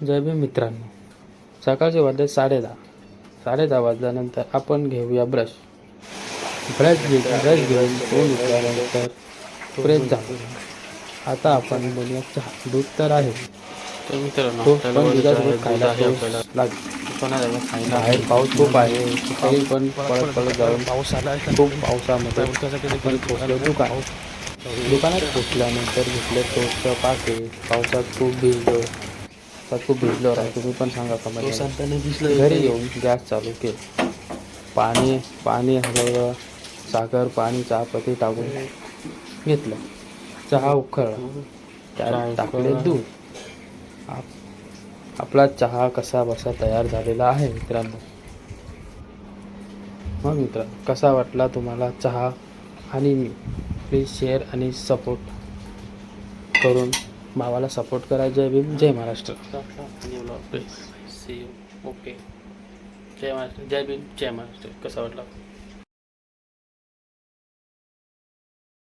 जय भीम मित्रांनो, सकाळचे वाजले 10:30 वाजल्यानंतर आपण घेऊया ब्रश घेऊन तोंड धुतल्यानंतर फ्रेश झालो. आता आपण बनवूया चहा. दूध तर आहे, तर मित्रांनो तो आपल्याला पण बनवायचं दुधासोबत आहे, दूध खायला आहे आपल्याला लागेल. कोणाला खायला बाहेर पाऊस खूप आहे, तरी पण पळत जाऊन पाऊस आला खूप पावसामध्ये आपण पोचलो दुकानात पोचल्यानंतर घेतले टोस्टचं पाकिट. पावसात खूप भिजलो आहे. तुम्ही पण सांगा कमेंट. घरी येऊन गॅस चालू केला. पाणी हलवलं, साखर, पाणी, चहापत्ती टाकून घेतलं. चहा उकळला, त्यात टाकले दूध. आपला चहा कसा बसा तयार झालेला आहे मित्रांनो. मग मित्रांनो, कसा वाटला तुम्हाला चहा आणि मी? प्लीज शेअर आणि सपोर्ट करून भावाला सपोर्ट करा. Jai Bhim, Jai Maharashtra. See you. Okay. Jai Maharashtra, Jai Bhim, Jai Maharashtra. कसा वाटला?